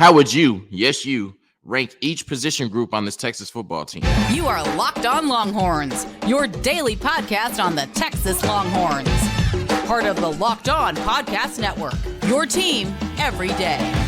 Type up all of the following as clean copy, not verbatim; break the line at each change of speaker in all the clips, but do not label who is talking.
How would you, yes, you, rank each position group on this Texas football team?
You are Locked On Longhorns, your daily podcast on the Texas Longhorns. Part of the Locked On Podcast Network, your team every day.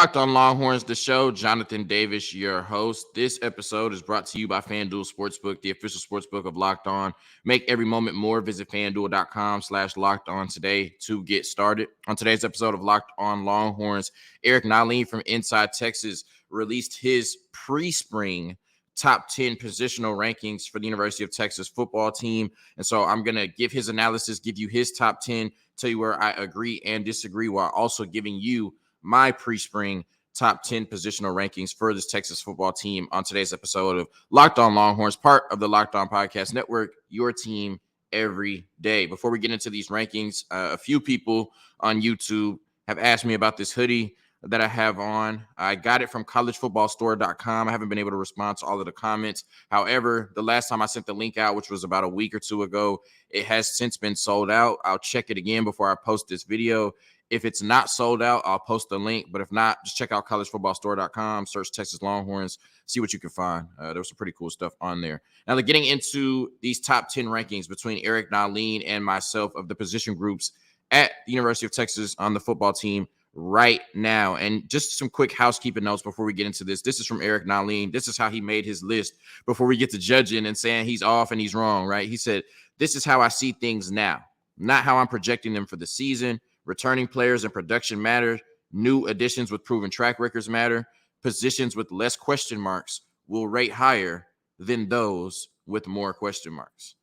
Locked On Longhorns, the show. Jonathan Davis, your host. This episode is brought to you by FanDuel Sportsbook, the official sportsbook of Locked On. Make every moment more. Visit FanDuel.com/Locked On today to get started. On today's episode of Locked On Longhorns, Eric Nahlin from Inside Texas released his pre-spring top 10 positional rankings for the University of Texas football team. And so I'm going to give his analysis, give you his top 10, tell you where I agree and disagree, while also giving you my pre-spring top 10 positional rankings for this Texas football team on today's episode of Locked On Longhorns, part of the Locked On Podcast Network, your team every day. Before we get into these rankings, a few people on YouTube have asked me about this hoodie that I have on. I got it from collegefootballstore.com. I haven't been able to respond to all of the comments. However, the last time I sent the link out, which was about a week or two ago, it has since been sold out. I'll check it again before I post this video. If it's not sold out, I'll post the link. But if not, just check out collegefootballstore.com, search Texas Longhorns, see what you can find. There was some pretty cool stuff on there. Now, getting into these top 10 rankings between Eric Nahlin and myself of the position groups at the University of Texas on the football team right now. And just some quick housekeeping notes before we get into this. This is from Eric Nahlin. This is how he made his list before we get to judging and saying he's off and he's wrong, right? He said, "This is how I see things now, not how I'm projecting them for the season. Returning players and production matter. New additions with proven track records matter. Positions with less question marks will rate higher than those with more question marks."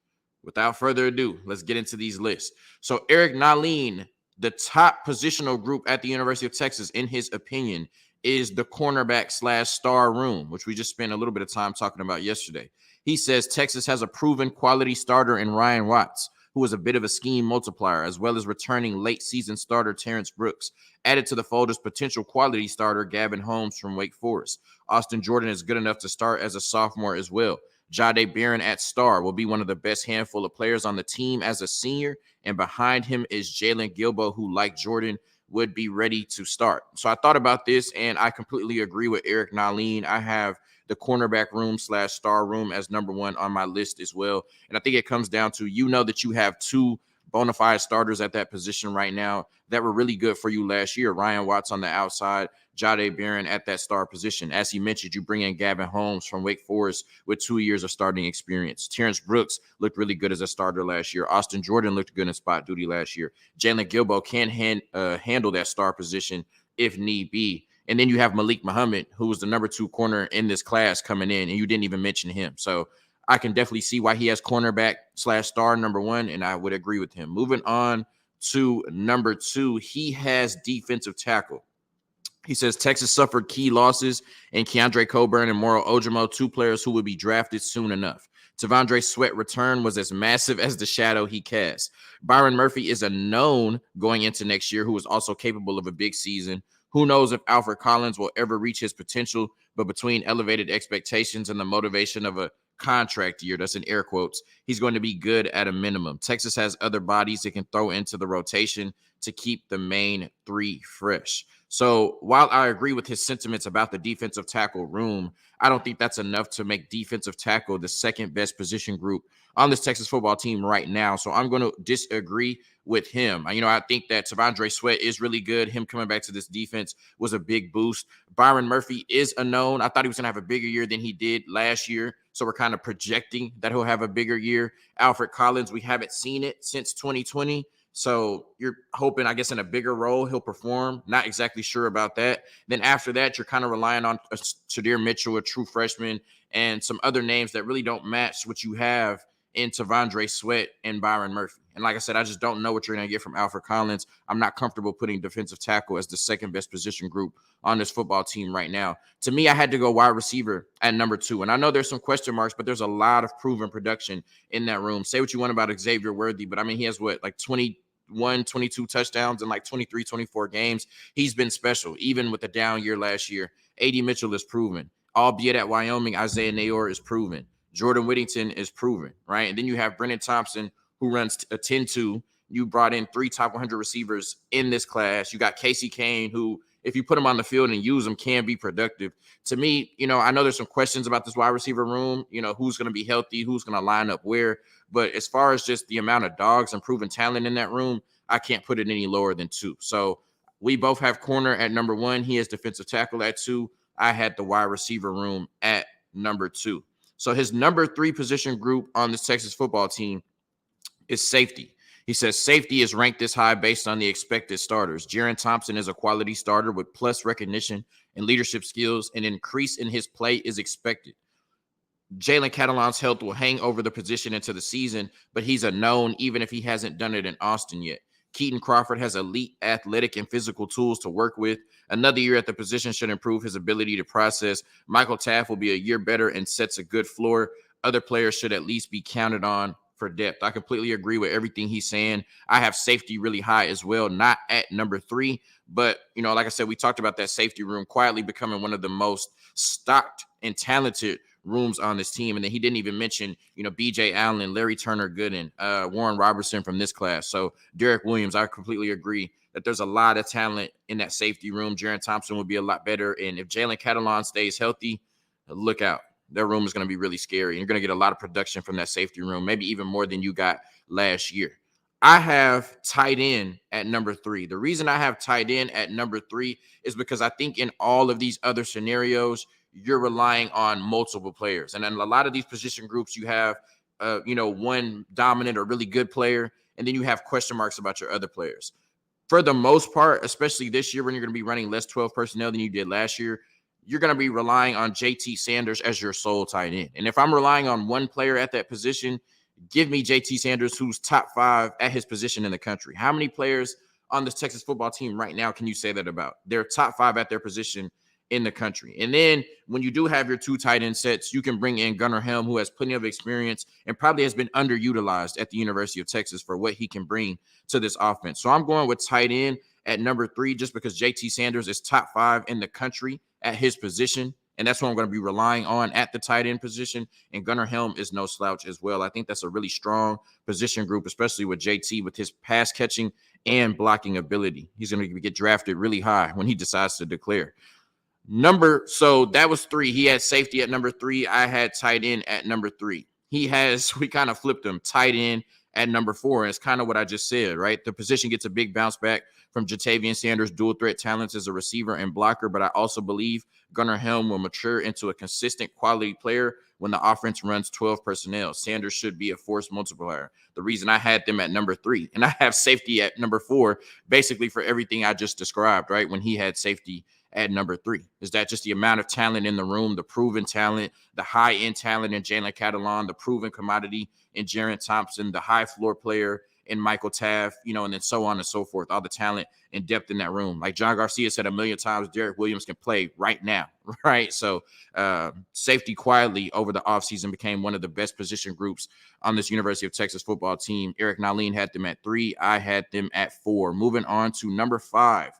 Without further ado, let's get into these lists. So Eric Nahlin, the top positional group at the University of Texas, in his opinion, is the cornerback/star room, which we just spent a little bit of time talking about yesterday. He says Texas has a proven quality starter in Ryan Watts, who is a bit of a scheme multiplier, as well as returning late season starter Terrence Brooks. Added to the fold is potential quality starter Gavin Holmes from Wake Forest. Austin Jordan is good enough to start as a sophomore as well. Jahdae Barron at star will be one of the best handful of players on the team as a senior, and behind him is Jalen Gilbo, who, like Jordan, would be ready to start. So I thought about this, and I completely agree with Eric Nahlin. I have the cornerback room/star room as number one on my list as well. And I think it comes down to, that you have two bona fide starters at that position right now that were really good for you last year. Ryan Watts on the outside, Jahdae Barron at that star position. As he mentioned, you bring in Gavin Holmes from Wake Forest with 2 years of starting experience. Terrence Brooks looked really good as a starter last year. Austin Jordan looked good in spot duty last year. Jalen Gilbo can handle that star position if need be. And then you have Malik Muhammad, who was the number 2 corner in this class coming in, and you didn't even mention him. So I can definitely see why he has cornerback/star number 1, and I would agree with him. Moving on to number 2, he has defensive tackle. He says Texas suffered key losses in Keandre Coburn and Moro Ojimo, 2 players who would be drafted soon enough. Tavondre Sweat return was as massive as the shadow he cast. Byron Murphy is a known going into next year who is also capable of a big season. Who knows if Alfred Collins will ever reach his potential, but between elevated expectations and the motivation of a contract year, that's in air quotes, he's going to be good at a minimum. Texas has other bodies it can throw into the rotation to keep the main 3 fresh. So while I agree with his sentiments about the defensive tackle room, I don't think that's enough to make defensive tackle the second best position group on this Texas football team right now. So I'm going to disagree with him. I think that Tavondre Sweat is really good. Him coming back to this defense was a big boost. Byron Murphy is a known. I thought he was going to have a bigger year than he did last year. So we're kind of projecting that he'll have a bigger year. Alfred Collins, we haven't seen it since 2020. So you're hoping, I guess, in a bigger role, he'll perform. Not exactly sure about that. Then after that, you're kind of relying on Shadir Mitchell, a true freshman, and some other names that really don't match what you have in Tavondre Sweat and Byron Murphy. And like I said, I just don't know what you're going to get from Alfred Collins. I'm not comfortable putting defensive tackle as the second best position group on this football team right now. To me, I had to go wide receiver at number 2. And I know there's some question marks, but there's a lot of proven production in that room. Say what you want about Xavier Worthy, but he has 22 touchdowns in 23, 24 games. He's been special, even with the down year last year. A.D. Mitchell is proven. albeit at Wyoming, Isaiah Nayor is proven. Jordan Whittington is proven, right? And then you have Brennan Thompson, who runs a 10-2. You brought in 3 top 100 receivers in this class. You got Casey Kane, who, if you put him on the field and use him, can be productive. To me, I know there's some questions about this wide receiver room, who's going to be healthy, who's going to line up where. But as far as just the amount of dogs and proven talent in that room, I can't put it any lower than 2. So we both have corner at number 1. He has defensive tackle at 2. I had the wide receiver room at number 2. So his number 3 position group on this Texas football team is safety. He says safety is ranked this high based on the expected starters. Jaron Thompson is a quality starter with plus recognition and leadership skills. An increase in his play is expected. Jalen Catalon's health will hang over the position into the season, but he's a known even if he hasn't done it in Austin yet. Keaton Crawford has elite athletic and physical tools to work with. Another year at the position should improve his ability to process. Michael Taft will be a year better and sets a good floor. Other players should at least be counted on for depth. I completely agree with everything he's saying. I have safety really high as well, not at number 3, but like I said, we talked about that safety room quietly becoming one of the most stocked and talented rooms on this team. And then he didn't even mention, BJ Allen, Larry Turner Gooden, Warren Robertson from this class. So Derek Williams, I completely agree that there's a lot of talent in that safety room. Jaron Thompson would be a lot better. And if Jalen Catalon stays healthy, look out. Their room is going to be really scary. You're going to get a lot of production from that safety room, maybe even more than you got last year. I have tight end at number 3. The reason I have tight end at number 3 is because I think in all of these other scenarios, you're relying on multiple players. And in a lot of these position groups, you have, one dominant or really good player, and then you have question marks about your other players. For the most part, especially this year when you're going to be running less 12 personnel than you did last year, you're going to be relying on JT Sanders as your sole tight end. And if I'm relying on one player at that position, give me JT Sanders, who's top 5 at his position in the country. How many players on this Texas football team right now can you say that about? They're top 5 at their position in the country. And then when you do have your 2 tight end sets, you can bring in Gunnar Helm, who has plenty of experience and probably has been underutilized at the University of Texas for what he can bring to this offense. So I'm going with tight end at number 3 just because JT Sanders is top 5 in the country at his position. And that's what I'm going to be relying on at the tight end position. And Gunnar Helm is no slouch as well. I think that's a really strong position group, especially with JT with his pass catching and blocking ability. He's going to get drafted really high when he decides to declare. So that was 3. He had safety at number 3. I had tight end at number 3. We kind of flipped him, tight end at number 4. And it's kind of what I just said, right? The position gets a big bounce back from Jatavian Sanders' dual threat talents as a receiver and blocker. But I also believe Gunnar Helm will mature into a consistent quality player when the offense runs 12 personnel. Sanders should be a force multiplier. The reason I had them at number 3, and I have safety at number 4, basically for everything I just described, right? When he had safety at number 3, is that just the amount of talent in the room, the proven talent, the high-end talent in Jalen Catalon, the proven commodity in Jaron Thompson, the high floor player in Michael Taft, and then so on and so forth, all the talent and depth in that room. Like John Garcia said a million times, Derek Williams can play right now, right? So safety quietly over the offseason became one of the best position groups on this University of Texas football team. Eric Nahlin had them at 3. I had them at 4. Moving on to number 5.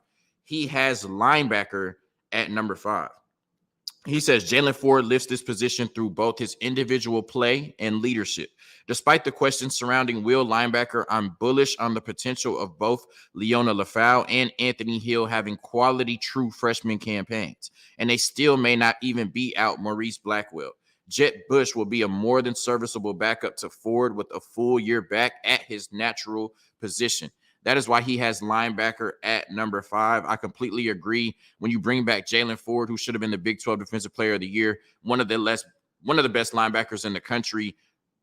He has linebacker at number 5. He says Jaylan Ford lifts this position through both his individual play and leadership. Despite the questions surrounding Will linebacker, I'm bullish on the potential of both Leona Lafau and Anthony Hill having quality true freshman campaigns, and they still may not even be out Maurice Blackwell. Jet Bush will be a more than serviceable backup to Ford with a full year back at his natural position. That is why he has linebacker at number 5. I completely agree. When you bring back Jaylan Ford, who should have been the Big 12 Defensive Player of the Year, one of the best linebackers in the country,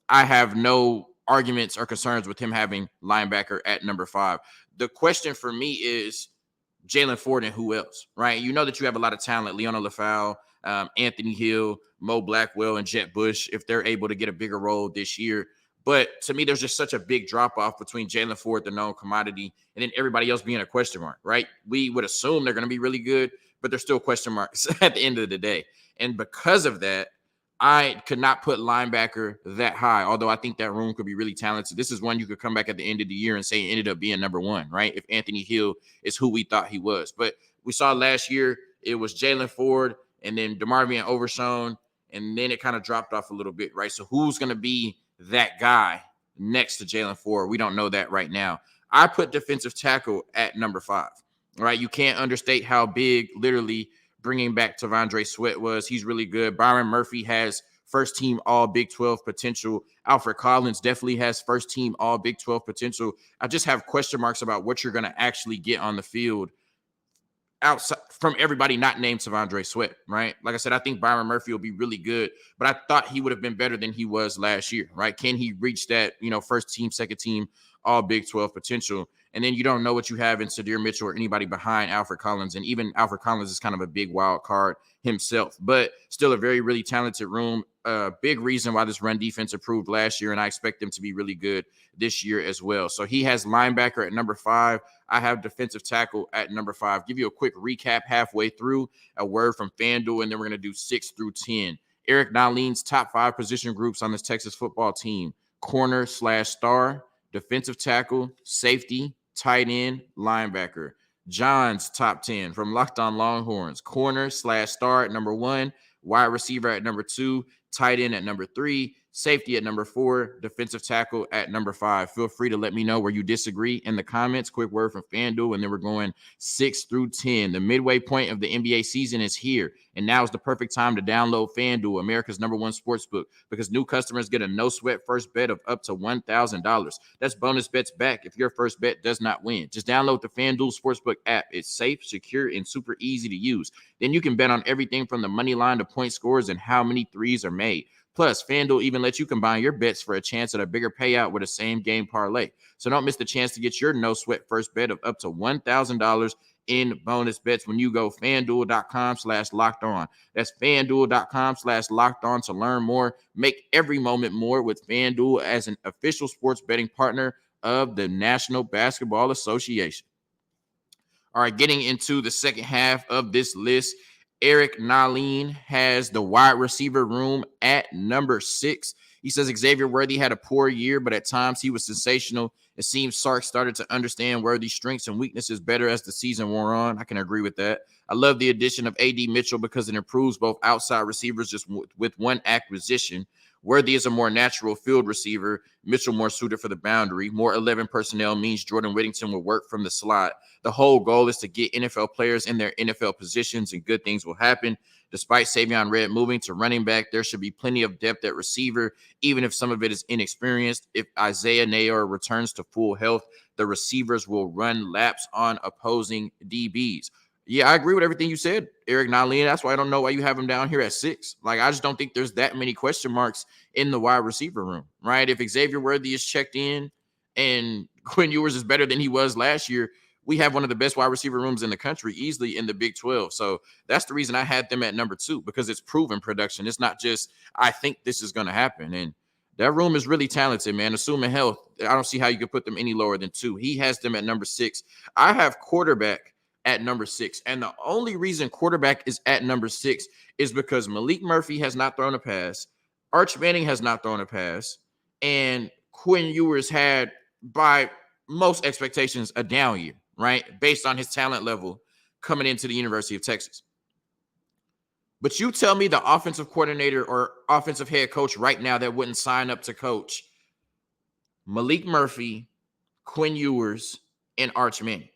I have no arguments or concerns with him having linebacker at number 5. The question for me is Jaylan Ford and who else, right? You know that you have a lot of talent, Leona Lafau, Anthony Hill, Mo Blackwell, and Jet Bush, if they're able to get a bigger role this year. But to me, there's just such a big drop-off between Jaylan Ford, the known commodity, and then everybody else being a question mark, right? We would assume they're going to be really good, but they're still question marks at the end of the day. And because of that, I could not put linebacker that high, although I think that room could be really talented. This is one you could come back at the end of the year and say it ended up being number 1, right? If Anthony Hill is who we thought he was. But we saw last year, it was Jaylan Ford and then DeMarvion Overshown, and then it kind of dropped off a little bit, right? So who's going to be that guy next to Jaylan Ford? We don't know that right now. I put defensive tackle at number 5, right? You can't understate how big literally bringing back Tavondre Sweat was. He's really good. Byron Murphy has first team all Big 12 potential. Alfred Collins definitely has first team all Big 12 potential. I just have question marks about what you're going to actually get on the field outside from everybody not named Tavondre Sweat, right? Like I said, I think Byron Murphy will be really good, but I thought he would have been better than he was last year, right? Can he reach that, first team, second team, all Big 12 potential? And then you don't know what you have in Sadir Mitchell or anybody behind Alfred Collins. And even Alfred Collins is kind of a big wild card himself, but still a very, really talented room. Big reason why this run defense improved last year, and I expect them to be really good this year as well. So he has linebacker at number 5. I have defensive tackle at number 5. Give you a quick recap halfway through, a word from FanDuel, and then we're going to do 6 through 10. Eric Nahlin's top 5 position groups on this Texas football team: corner/star, defensive tackle, safety, tight end, linebacker. John's top 10 from Locked On Longhorns: corner/star at number 1, wide receiver at number 2, tight end at number 3, safety at number 4, defensive tackle at number 5. Feel free to let me know where you disagree in the comments. Quick word from FanDuel, and then we're going 6 through 10. The midway point of the NBA season is here, and now is the perfect time to download FanDuel, America's #1 sportsbook, because new customers get a no-sweat first bet of up to $1,000. That's bonus bets back if your first bet does not win. Just download the FanDuel Sportsbook app. It's safe, secure, and super easy to use. Then you can bet on everything from the money line to point scores and how many threes are made. Plus, FanDuel even lets you combine your bets for a chance at a bigger payout with a same-game parlay. So don't miss the chance to get your no-sweat first bet of up to $1,000 in bonus bets when you go FanDuel.com/locked-on. That's FanDuel.com/locked-on to learn more. Make every moment more with FanDuel as an official sports betting partner of the National Basketball Association. All right, getting into the second half of this list, Eric Nahlin has the wide receiver room at number 6. He says Xavier Worthy had a poor year, but at times he was sensational. It seems Sark started to understand Worthy's strengths and weaknesses better as the season wore on. I can agree with that. I love the addition of A.D. Mitchell because it improves both outside receivers just with one acquisition. Worthy is a more natural field receiver. Mitchell more suited for the boundary. More 11 personnel means Jordan Whittington will work from the slot. The whole goal is to get NFL players in their NFL positions, and good things will happen. Despite Savion Red moving to running back, there should be plenty of depth at receiver, even if some of it is inexperienced. If Isaiah Nayor returns to full health, the receivers will run laps on opposing DBs. Yeah, I agree with everything you said, Eric Nahlin. That's why I don't know why you have him down here at 6. Like, I just don't think there's that many question marks in the wide receiver room, right? If Xavier Worthy is checked in and Quinn Ewers is better than he was last year, we have one of the best wide receiver rooms in the country, easily in the Big 12. So that's the reason I had them at number 2, because it's proven production. It's not just, I think this is going to happen. And that room is really talented, man. Assuming health, I don't see how you could put them any lower than 2. He has them at number 6. I have quarterback at number 6. And the only reason quarterback is at number 6 is because Malik Murphy has not thrown a pass. Arch Manning has not thrown a pass. And Quinn Ewers had, by most expectations, a down year, right? Based on his talent level coming into the University of Texas. But you tell me the offensive coordinator or offensive head coach right now that wouldn't sign up to coach Malik Murphy, Quinn Ewers, and Arch Manning.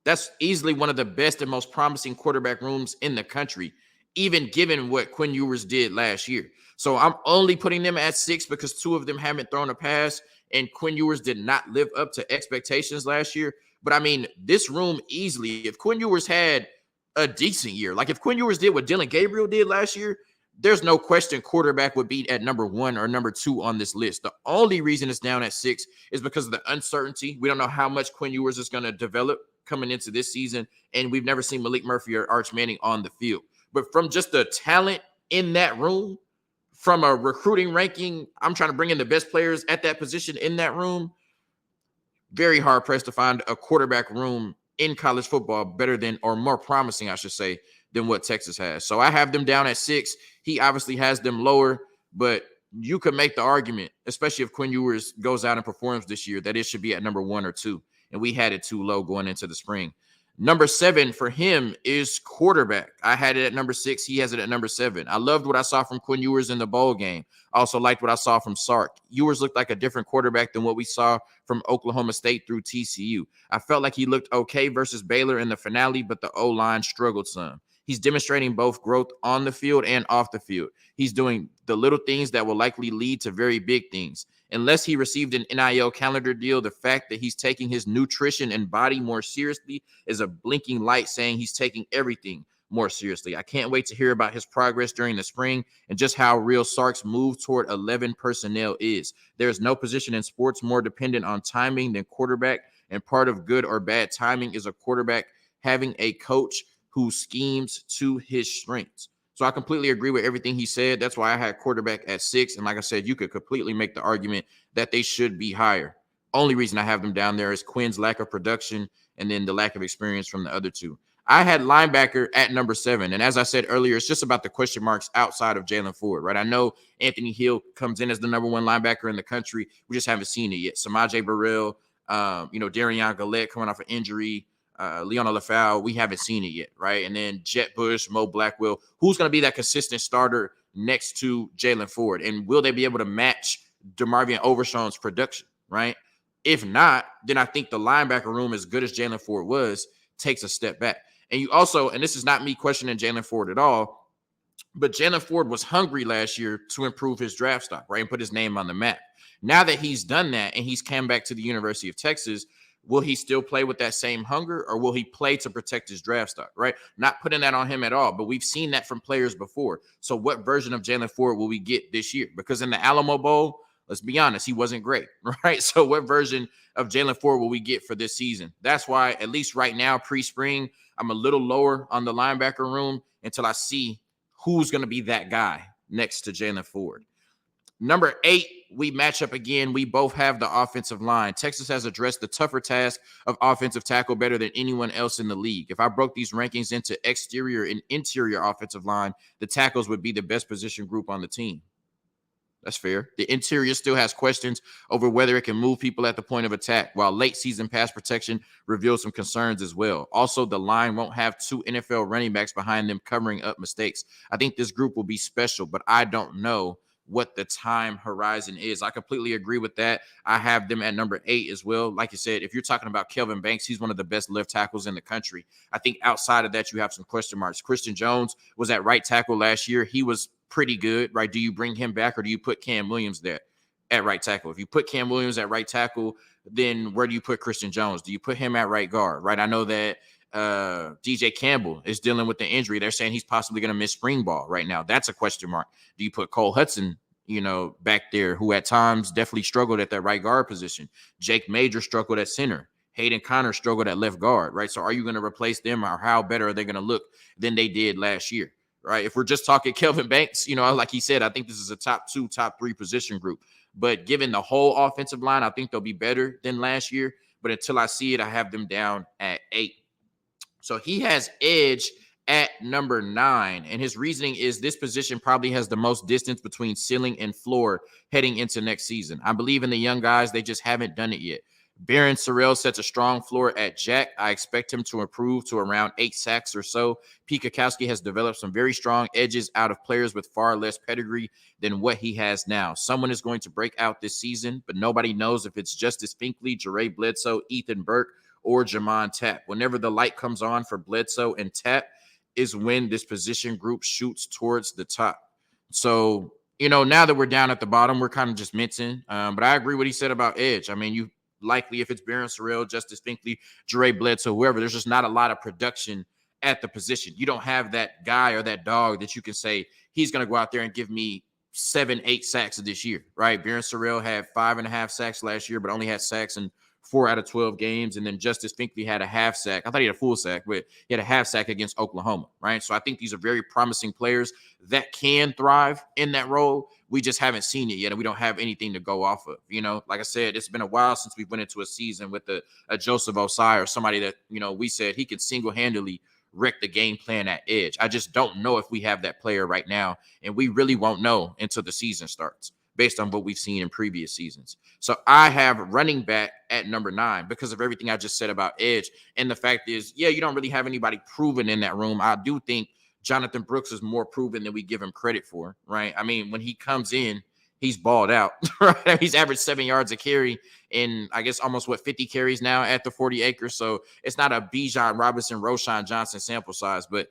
That's easily one of the best and most promising quarterback rooms in the country, even given what Quinn Ewers did last year. So I'm only putting them at 6 because 2 of them haven't thrown a pass, and Quinn Ewers did not live up to expectations last year. But I mean, this room easily, if Quinn Ewers had a decent year, like if Quinn Ewers did what Dylan Gabriel did last year, there's no question quarterback would be at number 1 or number 2 on this list. The only reason it's down at 6 is because of the uncertainty. We don't know how much Quinn Ewers is going to develop coming into this season, and we've never seen Malik Murphy or Arch Manning on the field. But from just the talent in that room, from a recruiting ranking, I'm trying to bring in the best players at that position in that room. Very hard pressed to find a quarterback room in college football better than, or more promising, I should say, than what Texas has. So I have them down at 6. He obviously has them lower, but you could make the argument, especially if Quinn Ewers goes out and performs this year, that it should be at number 1 or 2. And we had it too low going into the spring. Number 7 for him is quarterback. I had it at number 6. He has it at number 7. I loved what I saw from Quinn Ewers in the bowl game. I also liked what I saw from Sark. Ewers looked like a different quarterback than what we saw from Oklahoma State through TCU. I felt like he looked okay versus Baylor in the finale, but the O-line struggled some. He's demonstrating both growth on the field and off the field. He's doing the little things that will likely lead to very big things. Unless he received an NIL calendar deal, the fact that he's taking his nutrition and body more seriously is a blinking light saying he's taking everything more seriously. I can't wait to hear about his progress during the spring and just how real Sark's move toward 11 personnel is. There is no position in sports more dependent on timing than quarterback, and part of good or bad timing is a quarterback having a coach who schemes to his strengths. So I completely agree with everything he said. That's why I had quarterback at 6. And like I said, you could completely make the argument that they should be higher. Only reason I have them down there is Quinn's lack of production and then the lack of experience from the other two. I had linebacker at number 7. And as I said earlier, it's just about the question marks outside of Jaylan Ford, right? I know Anthony Hill comes in as the number 1 linebacker in the country. We just haven't seen it yet. Samaje Burrell, Darian Gillette coming off an injury. Leona LaFau, we haven't seen it yet, right? And then Jet Bush, Mo Blackwell. Who's going to be that consistent starter next to Jaylan Ford? And will they be able to match DeMarvion Overshown's production, right? If not, then I think the linebacker room, as good as Jaylan Ford was, takes a step back. And you also, and this is not me questioning Jaylan Ford at all, but Jaylan Ford was hungry last year to improve his draft stock, right? And put his name on the map. Now that he's done that and he's come back to the University of Texas, will he still play with that same hunger, or will he play to protect his draft stock, right? Not putting that on him at all, but we've seen that from players before. So what version of Jaylan Ford will we get this year? Because in the Alamo Bowl, let's be honest, he wasn't great, right? So what version of Jaylan Ford will we get for this season? That's why, at least right now, pre-spring, I'm a little lower on the linebacker room until I see who's going to be that guy next to Jaylan Ford. Number 8, we match up again. We both have the offensive line. Texas has addressed the tougher task of offensive tackle better than anyone else in the league. If I broke these rankings into exterior and interior offensive line, the tackles would be the best position group on the team. That's fair. The interior still has questions over whether it can move people at the point of attack, while late season pass protection reveals some concerns as well. Also, the line won't have 2 NFL running backs behind them covering up mistakes. I think this group will be special, but I don't know what the time horizon is. I completely agree with that. I have them at number 8 as well. Like you said, if you're talking about Kelvin Banks, he's one of the best left tackles in the country. I think outside of that, you have some question marks. Christian Jones was at right tackle last year. He was pretty good, right? Do you bring him back, or do you put Cam Williams there at right tackle? If you put Cam Williams at right tackle, then where do you put Christian Jones? Do you put him at right guard, right? I know that DJ Campbell is dealing with the injury. They're saying he's possibly going to miss spring ball right now. That's a question mark. Do you put Cole Hudson, back there, who at times definitely struggled at that right guard position? Jake Major struggled at center. Hayden Connor struggled at left guard, right? So are you going to replace them, or how better are they going to look than they did last year? Right. If we're just talking Kelvin Banks, like he said, I think this is a top 2, top 3 position group. But given the whole offensive line, I think they'll be better than last year. But until I see it, I have them down at 8. So he has edge at number 9. And his reasoning is this position probably has the most distance between ceiling and floor heading into next season. I believe in the young guys. They just haven't done it yet. Barron Sorrell sets a strong floor at Jack. I expect him to improve to around 8 sacks or so. Pete Kwiatkowski has developed some very strong edges out of players with far less pedigree than what he has now. Someone is going to break out this season, but nobody knows if it's Justice Finkley, Jere Bledsoe, Ethan Burke, or Jamon Tapp. Whenever the light comes on for Bledsoe and Tapp is when this position group shoots towards the top. So, now that we're down at the bottom, we're kind of just mincing. But I agree what he said about edge. I mean, you likely, if it's Barron Sorrell, Justice Finkley, Jere Bledsoe, whoever, there's just not a lot of production at the position. You don't have that guy or that dog that you can say he's going to go out there and give me 7-8 sacks this year, right? Barron Sorrell had 5.5 sacks last year, but only had sacks in 4 out of 12 games. And then Justice Finkley had a half sack. I thought he had a full sack, but he had a half sack against Oklahoma, right? So I think these are very promising players that can thrive in that role. We just haven't seen it yet, and we don't have anything to go off of. Like I said, it's been a while since we went into a season with a Joseph Osai or somebody that, we said he could single-handedly wreck the game plan at edge. I just don't know if we have that player right now, and we really won't know until the season starts. based on what we've seen in previous seasons. So I have running back at number 9 because of everything I just said about edge. And the fact is, yeah, you don't really have anybody proven in that room. I do think Jonathan Brooks is more proven than we give him credit for, right? I mean, when he comes in, he's balled out, right? He's averaged 7 yards a carry in, I guess, almost 50 carries now at the 40 acres. So it's not a Bijan Robinson, Roshan Johnson sample size, but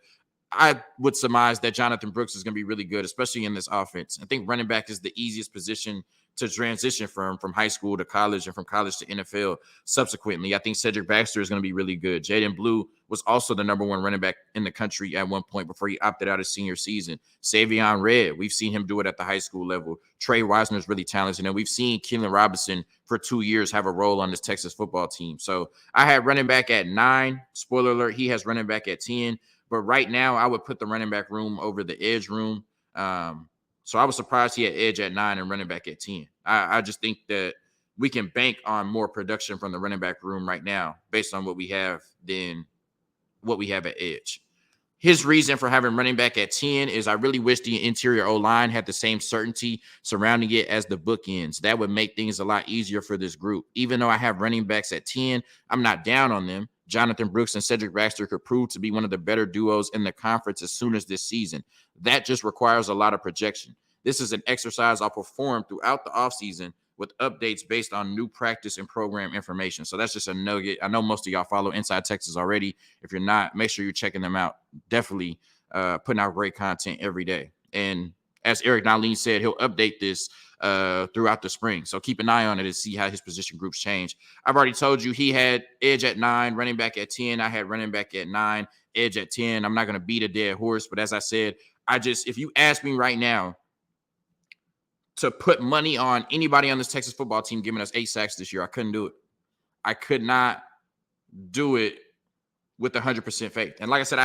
I would surmise that Jonathan Brooks is going to be really good, especially in this offense. I think running back is the easiest position to transition from high school to college and from college to NFL subsequently. I think Cedric Baxter is going to be really good. Jaden Blue was also the number 1 running back in the country at one point before he opted out his senior season. Savion Red, we've seen him do it at the high school level. Trey Wisner is really talented, and we've seen Keelan Robinson for 2 years have a role on this Texas football team. So I had running back at 9. Spoiler alert, he has running back at 10. But right now, I would put the running back room over the edge room. So I was surprised he had edge at 9 and running back at 10. I just think that we can bank on more production from the running back room right now based on what we have than what we have at edge. His reason for having running back at 10 is I really wish the interior O-line had the same certainty surrounding it as the bookends. That would make things a lot easier for this group. Even though I have running backs at 10, I'm not down on them. Jonathan Brooks and Cedric Baxter could prove to be one of the better duos in the conference as soon as this season. That just requires a lot of projection. This is an exercise I'll perform throughout the offseason with updates based on new practice and program information. So that's just a nugget. I know most of y'all follow Inside Texas already. If you're not, make sure you're checking them out. Definitely putting out great content every day. And as Eric Nahlin said, he'll update this throughout the spring. So keep an eye on it and see how his position groups change. I've already told you he had edge at 9, running back at 10. I had running back at 9, edge at 10. I'm not going to beat a dead horse, but as I said, if you ask me right now to put money on anybody on this Texas football team giving us 8 sacks this year, I couldn't do it. I could not do it with 100% faith. And like I said,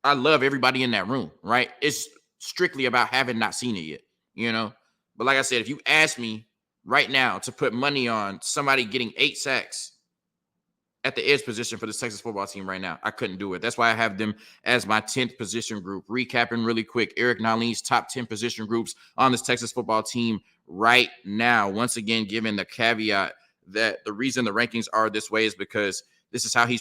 I love everybody in that room, right? It's strictly about having not seen it yet, you know? But like I said, if you ask me right now to put money on somebody getting 8 sacks at the edge position for this Texas football team right now, I couldn't do it. That's why I have them as my 10th position group. Recapping really quick, Eric Nahlin's top 10 position groups on this Texas football team right now. Once again, given the caveat that the reason the rankings are this way is because this is how he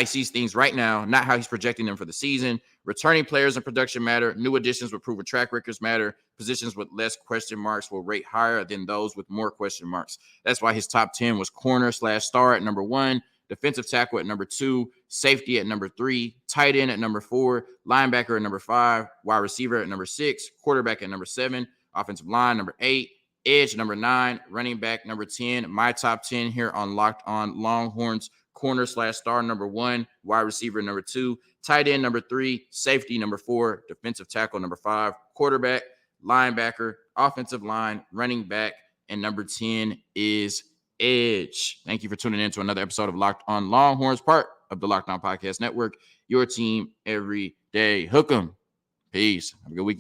sees things right now, not how he's projecting them for the season. Returning players and production matter. New additions with proven track records matter. Positions with less question marks will rate higher than those with more question marks. That's why his top 10 was corner/star at number 1, defensive tackle at number 2, safety at number 3, tight end at number 4, linebacker at number 5, wide receiver at number 6, quarterback at number 7, offensive line number 8, edge number 9, running back number 10. My top 10 here on Locked On Longhorns: corner/star number 1, wide receiver number 2, tight end number 3, safety number 4, defensive tackle number 5, quarterback, linebacker, offensive line, running back, and number 10 is edge. Thank you for tuning in to another episode of Locked On Longhorns, part of the Locked On Podcast Network. Your team every day. Hook 'em. Peace. Have a good week.